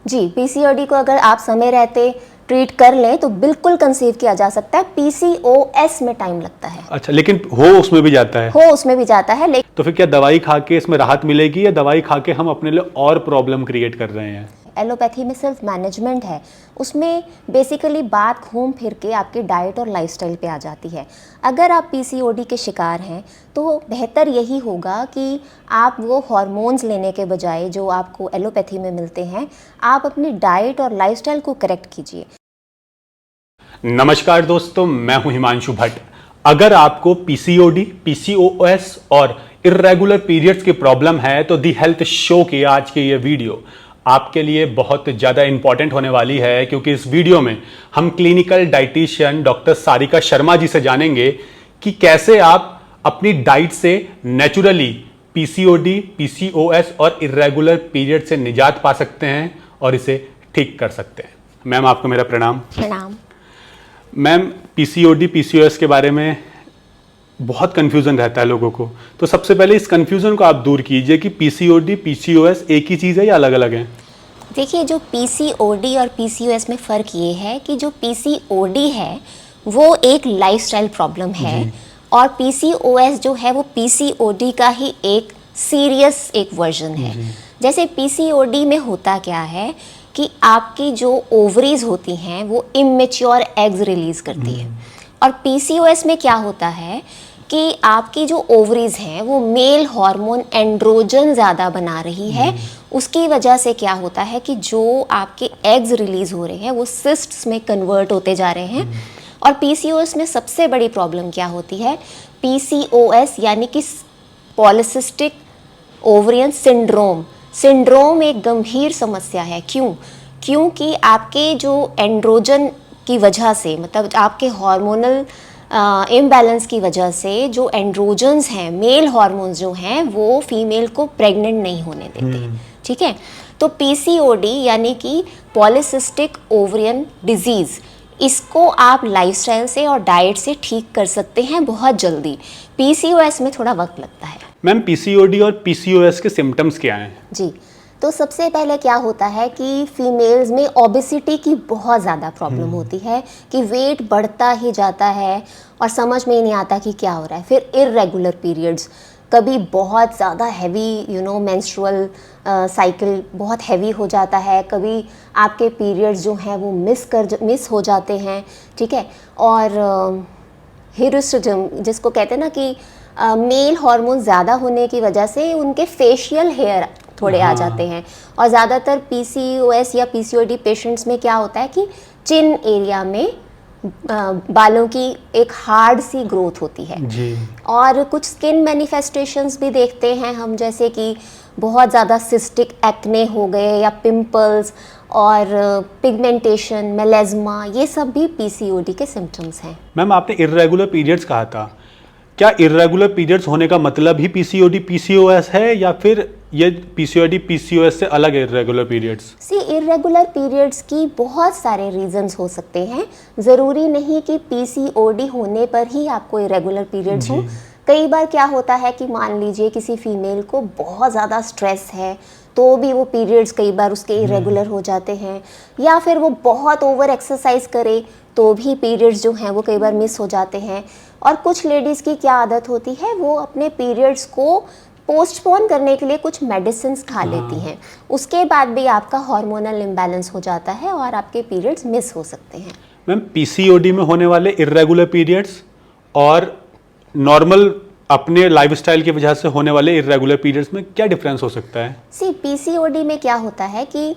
जी, PCOD को अगर आप समय रहते ट्रीट कर लें तो बिल्कुल कंसीव किया जा सकता है। पीसीओएस में टाइम लगता है। अच्छा, लेकिन हो उसमें भी जाता है? हो उसमें भी जाता है, लेकिन तो फिर क्या दवाई खा के इसमें राहत मिलेगी या दवाई खा के हम अपने लिए और प्रॉब्लम क्रिएट कर रहे हैं? एलोपैथी में सिर्फ मैनेजमेंट है, उसमें बेसिकली बात घूम फिर के आपकी डाइट और लाइफस्टाइल पे आ जाती है। अगर आप पीसीओडी के शिकार हैं तो बेहतर यही होगा कि आप वो हार्मोन्स लेने के बजाय जो आपको एलोपैथी में मिलते हैं, आप अपनी डाइट और लाइफस्टाइल को करेक्ट कीजिए। नमस्कार दोस्तों, मैं हूं हिमांशु भट्ट। अगर आपको पीसीओडी, पीसीओएस और इर्रेगुलर पीरियड्स की प्रॉब्लम है तो दी हेल्थ शो की आज की ये वीडियो आपके लिए बहुत ज़्यादा इंपॉर्टेंट होने वाली है, क्योंकि इस वीडियो में हम clinical dietitian doctor Sarika Sharma ji से जानेंगे कि कैसे आप अपनी डाइट से नेचुरली पीसीओडी, पीसीओएस और इर्रेगुलर पीरियड से निजात पा सकते हैं और इसे ठीक कर सकते हैं। मैम, आपको मेरा प्रणाम। प्रणाम। मैम, पीसीओडी, पीसीओएस के बारे में बहुत कन्फ्यूज़न रहता है लोगों को, तो सबसे पहले इस कन्फ्यूज़न को आप दूर कीजिए कि पीसीओडी, पीसीओएस एक ही चीज़ है या अलग अलग है? देखिए, जो पीसीओडी और पीसीओएस में फ़र्क ये है कि जो पीसीओडी है वो एक लाइफस्टाइल प्रॉब्लम है और पीसीओएस जो है वो पीसीओडी का ही एक सीरियस एक वर्जन है। जैसे पीसीओडी में होता क्या है कि आपकी जो ओवरीज होती हैं वो इमेच्योर एग्स रिलीज करती है, और पीसीओएस में क्या होता है कि आपकी जो ओवरीज हैं वो मेल हार्मोन एंड्रोजन ज़्यादा बना रही है। उसकी वजह से क्या होता है कि जो आपके एग्स रिलीज हो रहे हैं वो सिस्ट्स में कन्वर्ट होते जा रहे हैं। और पीसीओएस में सबसे बड़ी प्रॉब्लम क्या होती है, पीसीओएस यानी कि पॉलिसिस्टिक ओवरियन सिंड्रोम एक गंभीर समस्या है। क्योंकि आपके जो एंड्रोजन की वजह से, मतलब आपके हार्मोनल इम्बैलेंस की वजह से जो एंड्रोजन्स हैं, मेल हार्मोन्स जो हैं, वो फीमेल को प्रेग्नेंट नहीं होने देते। ठीक है, तो पीसीओडी यानी कि पॉलिसिस्टिक ओवरियन डिजीज़, इसको आप लाइफस्टाइल से और डाइट से ठीक कर सकते हैं बहुत जल्दी। पीसीओएस में थोड़ा वक्त लगता है। मैम, पीसीओडी और पीसीओएस के सिम्टम्स क्या हैं? जी, तो सबसे पहले क्या होता है कि फीमेल्स में ओबेसिटी की बहुत ज़्यादा प्रॉब्लम होती है कि वेट बढ़ता ही जाता है और समझ में ही नहीं आता कि क्या हो रहा है। फिर इर्रेगुलर पीरियड्स, कभी बहुत ज़्यादा हैवी मेंस्ट्रुअल साइकिल बहुत हैवी हो जाता है, कभी आपके पीरियड्स जो हैं वो मिस हो जाते हैं। ठीक है, और हिरुस्टिज्म जिसको कहते हैं ना कि मेल हार्मोन ज़्यादा होने की वजह से उनके फेशियल हेयर थोड़े आ जाते हैं। और ज़्यादातर पीसीओएस या पीसीओडी पेशेंट्स में क्या होता है कि चिन एरिया में बालों की एक हार्ड सी ग्रोथ होती है जी। और कुछ स्किन मैनिफेस्टेशंस भी देखते हैं हम, जैसे कि बहुत ज़्यादा सिस्टिक एक्ने हो गए या पिंपल्स और पिगमेंटेशन, मेलेज्मा, ये सब भी पीसीओडी के सिम्टम्स हैं। मैम, आपने इर्रेगुलर पीरियड्स कहा था, क्या इर्रेगुलर पीरियड्स होने का मतलब ही पीसीओडी, पीसीओएस है या फिर ये पीसीओडी, पीसीओएस से अलग है इर्रेगुलर पीरियड्स? इर्रेगुलर पीरियड्स की बहुत सारे रीजंस हो सकते हैं। ज़रूरी नहीं कि पीसीओडी होने पर ही आपको इर्रेगुलर पीरियड्स हो। कई बार क्या होता है कि मान लीजिए किसी फीमेल को बहुत ज़्यादा स्ट्रेस है तो भी वो पीरियड्स कई बार उसके इरेगुलर हो जाते हैं, या फिर वो बहुत ओवर एक्सरसाइज करे तो भी पीरियड्स जो हैं वो कई बार मिस हो जाते हैं। और कुछ लेडीज़ की क्या आदत होती है, वो अपने पीरियड्स को पोस्टपोन करने के लिए कुछ मेडिसिन खा लेती हैं, उसके बाद भी आपका हार्मोनल इम्बैलेंस हो जाता है और आपके पीरियड्स मिस हो सकते हैं। मैम, पीसीओडी में होने वाले इर्रेगुलर पीरियड्स और नॉर्मल अपने लाइफस्टाइल की वजह से होने वाले इर्रेगुलर पीरियड्स में क्या डिफरेंस हो सकता है? पीसीओडी में क्या होता है कि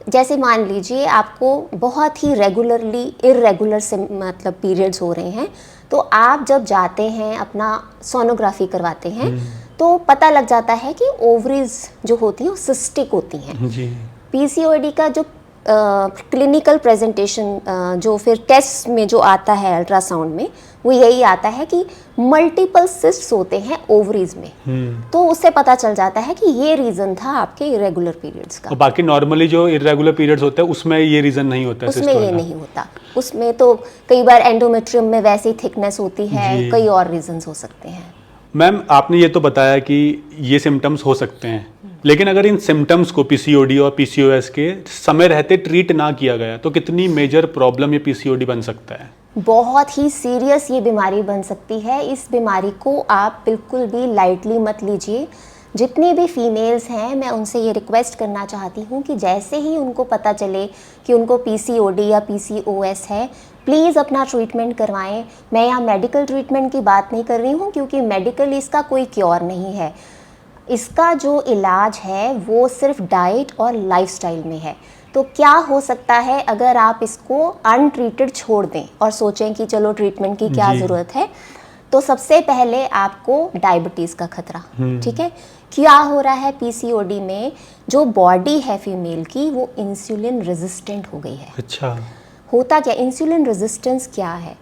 जैसे मान लीजिए आपको बहुत ही रेगुलरली इर्रेगुलर से मतलब पीरियड्स हो रहे हैं, तो आप जब जाते हैं अपना सोनोग्राफी करवाते हैं तो पता लग जाता है कि ओवरीज जो होती हैं वो सिस्टिक होती हैं। जी। पीसीओडी का जो क्लिनिकल प्रेजेंटेशन जो फिर टेस्ट में जो आता है अल्ट्रासाउंड में, वो यही आता है कि मल्टीपल सिस्ट्स होते हैं ओवरीज में। तो उससे पता चल जाता है कि ये रीजन था आपके इरेगुलर पीरियड्स का। और बाकी नॉर्मली जो इरेगुलर पीरियड्स होते हैं उसमें ये रीजन नहीं होता है? उसमें ये नहीं होता, उसमें तो कई बार एंडोमेट्रियम में वैसी थिकनेस होती है, कई और रीजंस हो सकते हैं। मैम, आपने ये तो बताया कि ये सिम्टम्स हो सकते हैं, लेकिन अगर इन सिम्टम्स को पीसीओडी और पीसीओएस के समय रहते ट्रीट ना किया गया तो कितनी मेजर प्रॉब्लम ये पीसीओडी बन सकता है? बहुत ही सीरियस ये बीमारी बन सकती है। इस बीमारी को आप बिल्कुल भी लाइटली मत लीजिए। जितनी भी फीमेल्स हैं, मैं उनसे ये रिक्वेस्ट करना चाहती हूँ कि जैसे ही उनको पता चले कि उनको पीसीओडी या पीसीओएस है, प्लीज़ अपना ट्रीटमेंट करवाएं। मैं यहाँ मेडिकल ट्रीटमेंट की बात नहीं कर रही हूँ, क्योंकि मेडिकल इसका कोई क्योर नहीं है। इसका जो इलाज है वो सिर्फ डाइट और लाइफस्टाइल में है। तो क्या हो सकता है अगर आप इसको अनट्रीटेड छोड़ दें और सोचें कि चलो ट्रीटमेंट की क्या ज़रूरत है? तो सबसे पहले आपको डायबिटीज़ का खतरा, ठीक है। क्या हो रहा है पीसीओडी में, जो बॉडी है फीमेल की वो इंसुलिन रेजिस्टेंट हो गई है। अच्छा, होता क्या, इंसुलिन रेजिस्टेंस क्या है?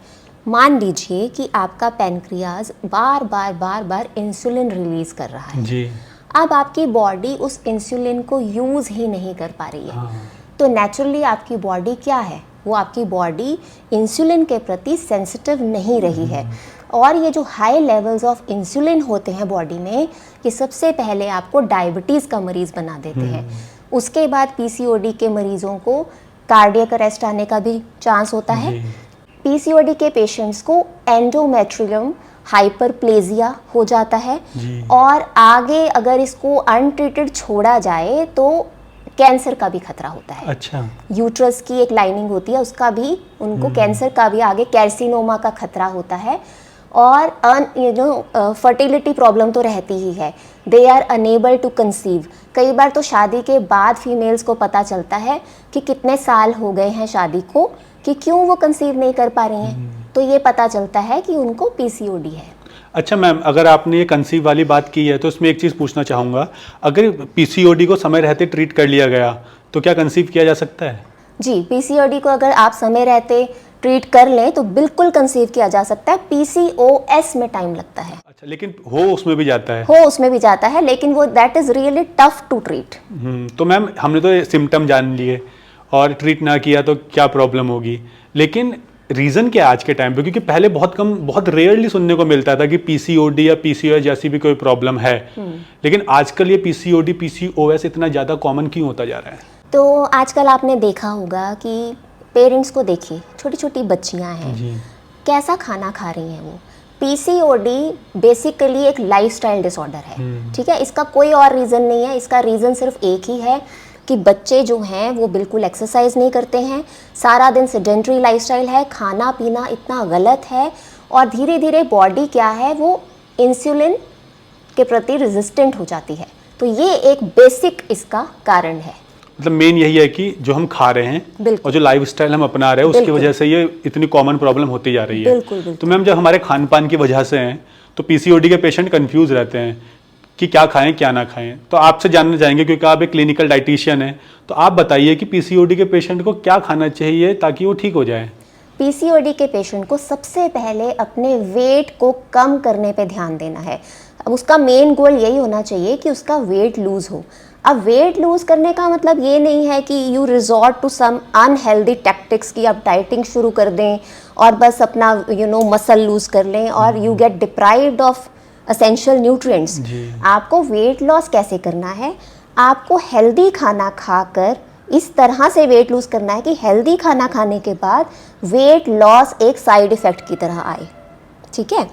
मान लीजिए कि आपका पैनक्रियाज बार बार इंसुलिन रिलीज कर रहा है जी। अब आपकी बॉडी उस इंसुलिन को यूज़ ही नहीं कर पा रही है। हाँ। तो नेचुरली आपकी बॉडी क्या है, वो आपकी बॉडी इंसुलिन के प्रति सेंसिटिव नहीं रही है। और ये जो हाई लेवल्स ऑफ इंसुलिन होते हैं बॉडी में, ये सबसे पहले आपको डायबिटीज़ का मरीज़ बना देते हैं। उसके बाद पीसीओडी के मरीज़ों को कार्डियक अरेस्ट आने का भी चांस होता है। पीसीओडी के पेशेंट्स को एंडोमेट्रियम हाइपरप्लेजिया हो जाता है। और आगे अगर इसको अनट्रीटेड छोड़ा जाए तो कैंसर का भी खतरा होता है। अच्छा, यूट्रस की एक लाइनिंग होती है, उसका भी उनको कैंसर का भी, आगे कैर्सिनोमा का खतरा होता है। और फर्टिलिटी प्रॉब्लम तो रहती ही है। They are unable to conceive. कई बार तो शादी के बाद फीमेल्स को पता चलता है कि कितने साल हो गए हैं शादी को, कि क्यों वो कंसीव नहीं कर पा रही हैं। तो ये पता चलता है कि उनको पीसीओडी है। अच्छा मैम, अगर आपने ये कंसीव वाली बात की है तो इसमें एक चीज़ पूछना चाहूँगा, अगर पीसीओडी को समय रहते ट्रीट कर लिया गया तो क्या कंसीव किया जा सकता है? जी, पीसीओडी को अगर आप समय रहते ट्रीट कर लें तो बिल्कुल कंसीव किया जा सकता है। पीसीओएस में टाइम लगता है। अच्छा, लेकिन हो उसमें भी जाता है? हो उसमें भी जाता है, लेकिन वो that is really tough to treat. तो मैम हमने तो सिम्टम जान लिए और ट्रीट ना किया तो क्या प्रॉब्लम होगी, लेकिन रीज़न क्या है आज के टाइम पे? क्योंकि पहले बहुत रेयरली सुनने को मिलता था कि पीसीओडी या पीसीओएस जैसी भी कोई प्रॉब्लम है, लेकिन आजकल ये पीसीओडी पीसीओएस इतना ज़्यादा कॉमन क्यों होता जा रहा है? तो आजकल आपने देखा होगा कि पेरेंट्स को देखिए, छोटी छोटी बच्चियां हैं, कैसा खाना खा रही हैं वो। पीसीओडी बेसिकली एक लाइफस्टाइल डिसऑर्डर है, ठीक है। इसका कोई और रीज़न नहीं है। इसका रीज़न सिर्फ एक ही है कि बच्चे जो हैं वो बिल्कुल एक्सरसाइज नहीं करते हैं, सारा दिन सेडेंटरी लाइफस्टाइल है, खाना पीना इतना गलत है, और धीरे धीरे बॉडी क्या है वो इंसुलिन के प्रति रेजिस्टेंट हो जाती है। तो ये एक बेसिक इसका कारण है। मतलब मेन यही है कि जो हम खा रहे हैं और जो लाइफस्टाइल हम अपना रहे हैं उसकी वजह से ये इतनी कॉमन प्रॉब्लम होती जा रही है। बिल्कुल। तो मैम जब हमारे खान पान की वजह से हैं तो पीसीओडी के पेशेंट कंफ्यूज रहते हैं कि क्या खाएं क्या ना खाएं। तो आपसे जानना चाहेंगे, क्योंकि आप एक क्लिनिकल डाइटिशियन हैं, तो आप बताइए कि पीसीओडी के पेशेंट को क्या खाना चाहिए ताकि वो ठीक हो जाए? पीसीओडी के पेशेंट को सबसे पहले अपने वेट को कम करने पे ध्यान देना है। अब उसका मेन गोल यही होना चाहिए कि उसका वेट लूज़ हो। अब वेट लूज़ करने का मतलब ये नहीं है कि you resort to some unhealthy tactics, कि आप डाइटिंग शुरू कर दें और बस अपना मसल लूज़ कर लें और you get deprived of essential nutrients. आपको वेट लॉस कैसे करना है? आपको हेल्दी खाना खाकर इस तरह से वेट लूज़ करना है कि हेल्दी खाना खाने के बाद वेट लॉस एक साइड इफ़ेक्ट की तरह आए, ठीक है।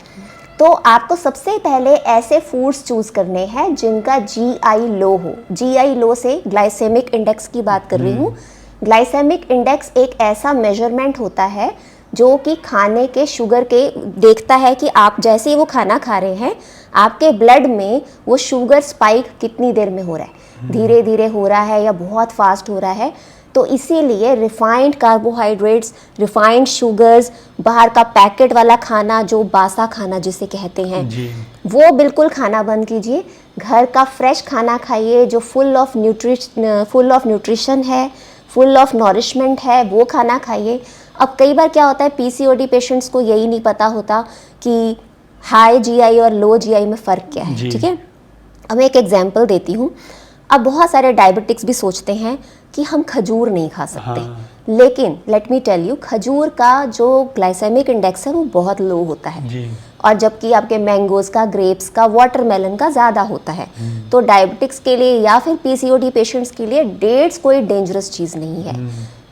तो आपको सबसे पहले ऐसे फूड्स चूज़ करने हैं जिनका जीआई लो हो। जीआई लो से ग्लाइसेमिक इंडेक्स की बात कर रही हूँ। ग्लाइसेमिक इंडेक्स एक ऐसा मेजरमेंट होता है जो कि खाने के शुगर के देखता है कि आप जैसे ही वो खाना खा रहे हैं आपके ब्लड में वो शुगर स्पाइक कितनी देर में हो रहा है, धीरे धीरे हो रहा है या बहुत फास्ट हो रहा है। तो इसीलिए रिफाइंड कार्बोहाइड्रेट्स, रिफाइंड शुगर्स, बाहर का पैकेट वाला खाना जो बासा खाना जिसे कहते हैं वो बिल्कुल खाना बंद कीजिए। घर का फ्रेश खाना खाइए जो फुल ऑफ न्यूट्रिशन है, फुल ऑफ नॉरिशमेंट है, वो खाना खाइए। अब कई बार क्या होता है, पीसीओडी पेशेंट्स को यही नहीं पता होता कि हाई जीआई और लो जीआई में फ़र्क क्या है, ठीक है। अब मैं एक एग्जांपल देती हूँ। अब बहुत सारे डायबिटिक्स भी सोचते हैं कि हम खजूर नहीं खा सकते, लेकिन लेट मी टेल यू, खजूर का जो ग्लाइसेमिक इंडेक्स है वो बहुत लो होता है और जबकि आपके मैंगोज का, ग्रेप्स का, वाटरमेलन का ज़्यादा होता है। तो डायबिटिक्स के लिए या फिर पीसीओडी पेशेंट्स के लिए डेट्स कोई डेंजरस चीज़ नहीं है।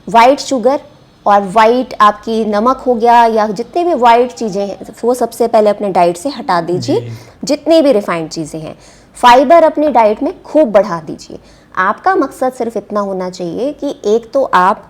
वाइट शुगर और वाइट आपकी नमक हो गया या जितने भी वाइट चीज़ें हैं वो सबसे पहले अपने डाइट से हटा दीजिए। जितनी भी रिफाइंड चीज़ें हैं, फाइबर अपनी डाइट में खूब बढ़ा दीजिए। आपका मकसद सिर्फ इतना होना चाहिए कि एक तो आप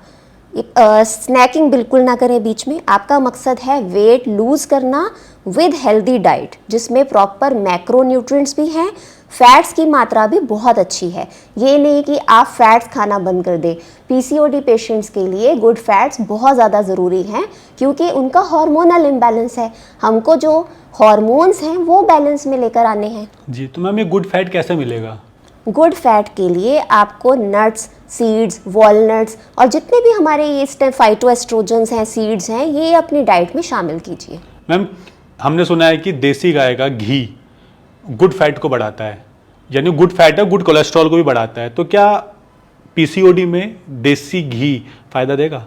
स्नैकिंग बिल्कुल ना करें बीच में। आपका मकसद है वेट लूज करना विद हेल्दी डाइट जिसमें प्रॉपर मैक्रो न्यूट्रिएंट्स भी हैं, फैट्स की मात्रा भी बहुत अच्छी है। ये नहीं कि आप फैट्स खाना बंद कर दें। पीसीओडी पेशेंट्स के लिए गुड फैट्स बहुत ज़्यादा ज़रूरी हैं क्योंकि उनका हार्मोनल इम्बैलेंस है। हमको जो हार्मोन्स हैं वो बैलेंस में लेकर आने हैं। जी, तो मैम ये गुड फैट कैसे मिलेगा? गुड फैट के लिए आपको नट्स, सीड्स, वॉलनट्स और जितने भी हमारे ये फाइटोएस्ट्रोजेंस हैं, सीड्स हैं, ये अपनी डाइट में शामिल कीजिए। मैम हमने सुना है कि देसी गाय का घी गुड फैट को बढ़ाता है, यानी गुड फैट है, गुड कोलेस्ट्रॉल को भी बढ़ाता है। तो क्या पीसीओडी में देसी घी फायदा देगा?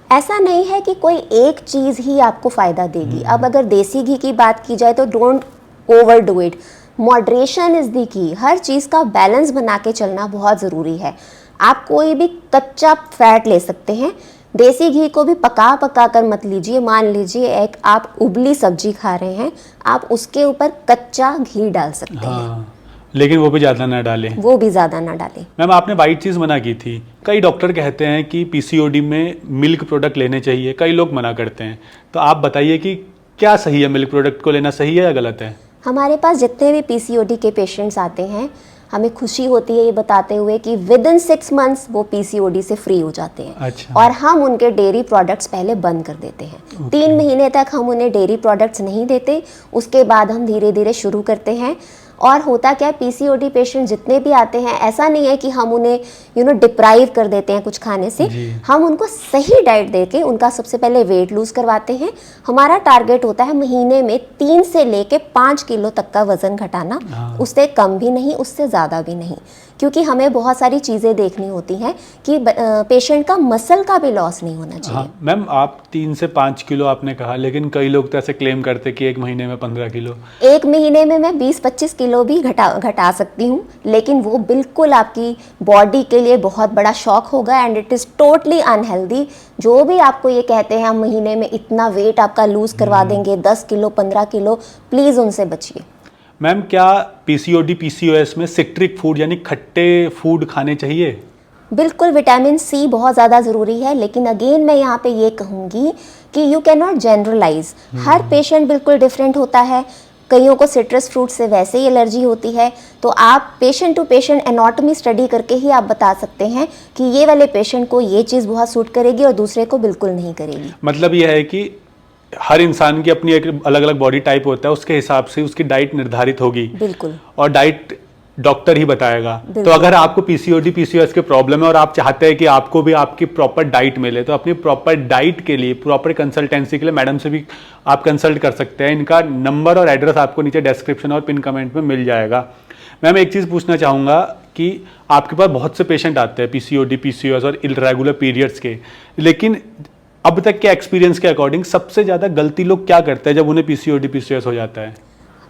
ऐसा नहीं है कि कोई एक चीज़ ही आपको फ़ायदा देगी। अब अगर देसी घी की बात की जाए तो don't overdo it. Moderation is the की। हर चीज़ का बैलेंस बना के चलना बहुत ज़रूरी है। आप कोई भी कच्चा फैट ले सकते हैं। देसी घी को भी पका कर मत लीजिए। मान लीजिए एक आप उबली सब्जी खा रहे हैं, आप उसके ऊपर कच्चा घी डाल सकते हैं। लेकिन वो भी ज़्यादा ना डालें। वो भी ज़्यादा ना डालें। मैम आपने वाइट चीज़ मना की थी। कई डॉक्टर कहते हैं कि पीसीओडी में मिल्क प्रोडक्ट लेने चाहिए, कई लोग मना करते हैं। तो आप बताइए कि क्या सही है, मिल्क प्रोडक्ट को लेना सही है या गलत है? हमारे पास जितने भी पीसीओडी के पेशेंट्स आते हैं, हमें खुशी होती है ये बताते हुए कि विद इन 6 मंथ्स वो पीसीओडी से फ्री हो जाते हैं। अच्छा। और हम उनके डेयरी प्रोडक्ट्स पहले बंद कर देते हैं। 3 महीने तक हम उन्हें डेयरी प्रोडक्ट्स नहीं देते, उसके बाद हम धीरे धीरे शुरू करते हैं। और होता क्या है, पीसीओडी पेशेंट जितने भी आते हैं, ऐसा नहीं है कि हम उन्हें डिप्राइव कर देते हैं कुछ खाने से। हम उनको सही डाइट देके उनका सबसे पहले वेट लूज करवाते हैं। हमारा टारगेट होता है महीने में 3 से लेके 5 किलो तक का वजन घटाना। उससे कम भी नहीं, उससे ज़्यादा भी नहीं, क्योंकि हमें बहुत सारी चीज़ें देखनी होती हैं कि पेशेंट का मसल का भी लॉस नहीं होना चाहिए। हाँ मैम, आप 3 से 5 किलो आपने कहा, लेकिन कई लोग तो ऐसे क्लेम करते कि एक महीने में 15 किलो। एक महीने में मैं 20-25 किलो भी घटा सकती हूँ, लेकिन वो बिल्कुल आपकी बॉडी के लिए बहुत बड़ा शॉक होगा and it is totally unhealthy. जो भी आपको ये कहते हैं हम महीने में इतना वेट आपका लूज करवा देंगे, 10 किलो 15 किलो, प्लीज़ उनसे बचिए। मैम क्या पीसीओडी पीसीओएस में सिट्रिक फूड यानी खट्टे फूड खाने चाहिए? बिल्कुल, विटामिन सी बहुत ज़्यादा ज़रूरी है, लेकिन अगेन मैं यहाँ पे ये कहूँगी कि यू कैन नॉट जनरलाइज। हर पेशेंट बिल्कुल डिफरेंट होता है। कईयों को सिट्रस फ्रूट से वैसे ही एलर्जी होती है, तो आप patient to patient anatomy study करके ही आप बता सकते हैं कि ये वाले पेशेंट को ये चीज़ बहुत सूट करेगी और दूसरे को बिल्कुल नहीं करेगी। मतलब ये है कि हर इंसान की अपनी एक अलग अलग बॉडी टाइप होता है, उसके हिसाब से उसकी डाइट निर्धारित होगी। बिल्कुल। और डाइट डॉक्टर ही बताएगा। तो अगर आपको पीसीओडी पीसीओएस के प्रॉब्लम है और आप चाहते हैं कि आपको भी आपकी प्रॉपर डाइट मिले, तो अपनी प्रॉपर डाइट के लिए, प्रॉपर कंसल्टेंसी के लिए मैडम से भी आप कंसल्ट कर सकते हैं। इनका नंबर और एड्रेस आपको नीचे डिस्क्रिप्शन और पिन कमेंट में मिल जाएगा। मैम एक चीज़ पूछना चाहूँगा कि आपके पास बहुत से पेशेंट आते हैं पीसीओडी पीसीओएस और इरेगुलर पीरियड्स के, लेकिन अब तक के एक्सपीरियंस के अकॉर्डिंग सबसे ज़्यादा गलती लोग क्या करते हैं जब उन्हें पीसीओडी पीसीओएस हो जाता है?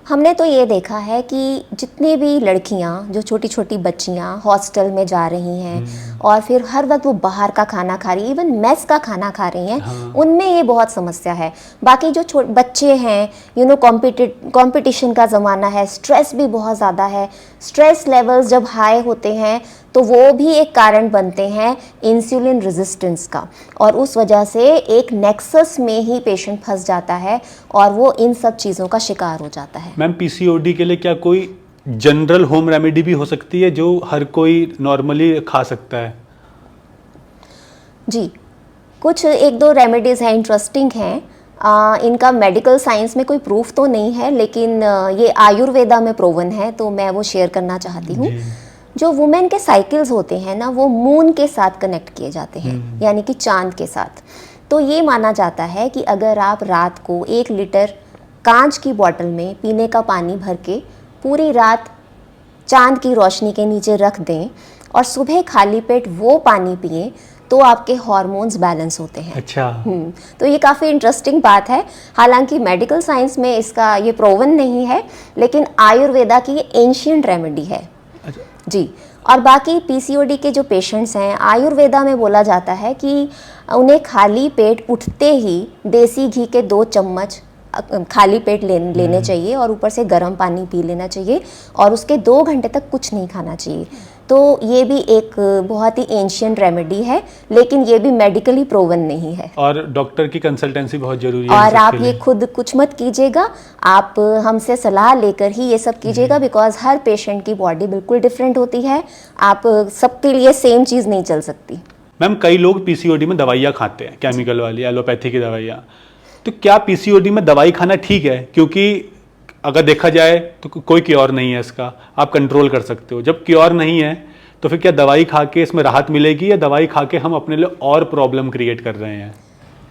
हमने तो ये देखा है कि जितनी भी लड़कियां, जो छोटी छोटी बच्चियां हॉस्टल में जा रही हैं और फिर हर वक्त वो बाहर का खाना खा रही हैं, इवन मेस का खाना खा रही हैं, उनमें ये बहुत समस्या है। बाकी जो बच्चे हैं, कंपटीशन का ज़माना है, स्ट्रेस भी बहुत ज़्यादा है। स्ट्रेस लेवल्स जब हाई होते हैं तो वो भी एक कारण बनते हैं इंसुलिन रेजिस्टेंस का, और उस वजह से एक नेक्सस में ही पेशेंट फंस जाता है और वो इन सब चीज़ों का शिकार हो जाता है। मैम पीसीओडी के लिए क्या कोई जनरल होम रेमेडी भी हो सकती है जो हर कोई नॉर्मली खा सकता है? जी, कुछ 1-2 रेमेडीज़ हैं, इंटरेस्टिंग हैं। इनका मेडिकल साइंस में कोई प्रूफ तो नहीं है, लेकिन ये आयुर्वेदा में प्रूवन है, तो मैं वो शेयर करना चाहती हूँ। जो वुमेन के साइकिल्स होते हैं ना, वो मून के साथ कनेक्ट किए जाते हैं, यानी कि चांद के साथ। तो ये माना जाता है कि अगर आप रात को 1 लीटर कांच की बोतल में पीने का पानी भर के पूरी रात चांद की रोशनी के नीचे रख दें और सुबह खाली पेट वो पानी पिएं, तो आपके हार्मोन्स बैलेंस होते हैं। अच्छा। तो ये काफ़ी इंटरेस्टिंग बात है। हालांकि मेडिकल साइंस में इसका ये प्रूवन नहीं है, लेकिन आयुर्वेदा की ये एंशिएंट रेमेडी है। अच्छा। जी। और बाकी पीसीओडी के जो पेशेंट्स हैं, आयुर्वेदा में बोला जाता है कि उन्हें खाली पेट उठते ही देसी घी के 2 चम्मच खाली पेट लेने चाहिए और ऊपर से गर्म पानी पी लेना चाहिए और उसके 2 घंटे तक कुछ नहीं खाना चाहिए। तो ये भी एक बहुत ही एंशिएंट रेमेडी है, लेकिन ये भी मेडिकली प्रूवन नहीं है। और डॉक्टर की कंसल्टेंसी बहुत जरूरी है। और आप ये खुद कुछ मत कीजिएगा, आप हमसे सलाह लेकर ही ये सब कीजिएगा, बिकॉज हर पेशेंट की बॉडी बिल्कुल डिफरेंट होती है। आप सबके लिए सेम चीज़ नहीं चल सकती। मैम, कई लोग पीसीओडी में दवाइयाँ खाते हैं, केमिकल वाली, एलोपैथी की दवाइयाँ। तो क्या पीसीओडी में दवाई खाना ठीक है? क्योंकि अगर देखा जाए तो कोई क्योर नहीं है इसका, आप कंट्रोल कर सकते हो। जब क्योर नहीं है तो फिर क्या दवाई खा के इसमें राहत मिलेगी, या दवाई खा के हम अपने लिए और प्रॉब्लम क्रिएट कर रहे हैं?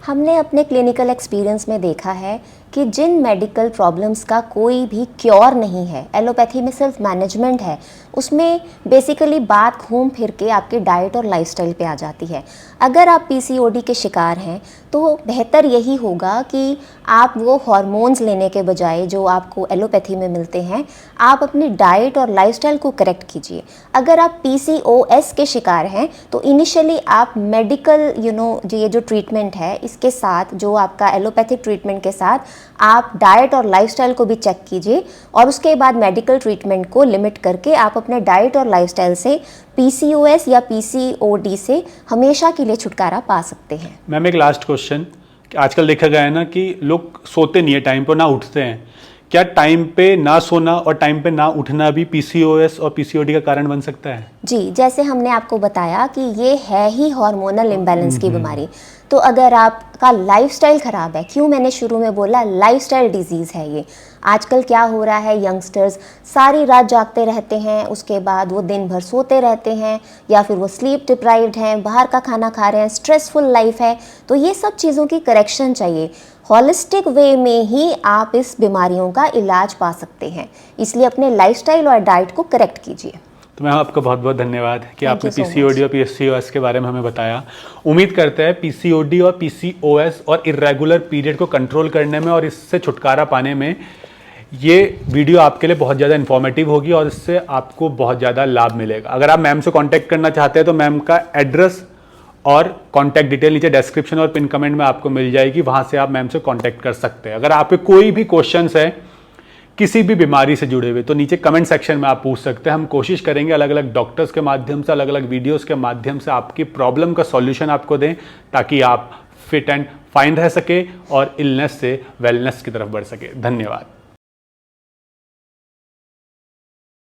हमने अपने क्लिनिकल एक्सपीरियंस में देखा है कि जिन मेडिकल प्रॉब्लम्स का कोई भी क्योर नहीं है, एलोपैथी में सिर्फ मैनेजमेंट है, उसमें बेसिकली बात घूम फिर के आपकी डाइट और लाइफस्टाइल पे आ जाती है। अगर आप पीसीओडी के शिकार हैं तो बेहतर यही होगा कि आप वो हार्मोन्स लेने के बजाय जो आपको एलोपैथी में मिलते हैं, आप अपनी डाइट और लाइफस्टाइल को करेक्ट कीजिए। अगर आप पीसीओएस के शिकार हैं तो इनिशियली आप मेडिकल ये जो ट्रीटमेंट है इसके साथ, जो आपका एलोपैथिक ट्रीटमेंट के साथ, आप डाइट और लाइफस्टाइल को भी चेक कीजिए और उसके बाद मेडिकल ट्रीटमेंट को लिमिट करके आप अपने डाइट और लाइफस्टाइल से पीसीओएस या पीसीओडी से हमेशा के लिए छुटकारा पा सकते हैं। मैम, एक लास्ट क्वेश्चन। आजकल देखा गया है ना कि लोग सोते नहीं है टाइम पर, ना उठते हैं। क्या टाइम पे ना सोना और टाइम पे ना उठना भी पीसीओएस और पीसीओडी का कारण बन सकता है? जी, जैसे हमने आपको बताया कि ये है ही हार्मोनल इम्बैलेंस की बीमारी। तो अगर आपका लाइफस्टाइल ख़राब है, क्यों मैंने शुरू में बोला लाइफस्टाइल डिजीज़ है ये। आजकल क्या हो रहा है, यंगस्टर्स सारी रात जागते रहते हैं, उसके बाद वो दिन भर सोते रहते हैं, या फिर वो स्लीप डिप्राइव्ड हैं, बाहर का खाना खा रहे हैं, स्ट्रेसफुल लाइफ है। तो ये सब चीज़ों की करेक्शन चाहिए। हॉलिस्टिक वे में ही आप इस बीमारियों का इलाज पा सकते हैं, इसलिए अपने लाइफस्टाइल और डाइट को करेक्ट कीजिए। तो मैम, आपका बहुत बहुत धन्यवाद कि Thank आपने you so पीसीओडी और पीसीओएस के बारे में हमें बताया। उम्मीद करते हैं पीसीओडी और पीसीओएस और इर्रेगुलर पीरियड को कंट्रोल करने में और इससे छुटकारा पाने में ये वीडियो आपके लिए बहुत ज़्यादा इन्फॉर्मेटिव होगी और इससे आपको बहुत ज़्यादा लाभ मिलेगा। अगर आप मैम से कांटेक्ट करना चाहते हैं तो मैम का एड्रेस और कॉन्टैक्ट डिटेल नीचे डिस्क्रिप्शन और पिन कमेंट में आपको मिल जाएगी, वहाँ से आप मैम से कॉन्टैक्ट कर सकते हैं। अगर आपके कोई भी क्वेश्चंस है किसी भी बीमारी से जुड़े हुए, तो नीचे कमेंट सेक्शन में आप पूछ सकते हैं। हम कोशिश करेंगे अलग अलग डॉक्टर्स के माध्यम से, अलग अलग वीडियोस के माध्यम से आपकी प्रॉब्लम का सॉल्यूशन आपको दें, ताकि आप फिट एंड फाइन रह सके और इलनेस से वेलनेस की तरफ बढ़ सके। धन्यवाद।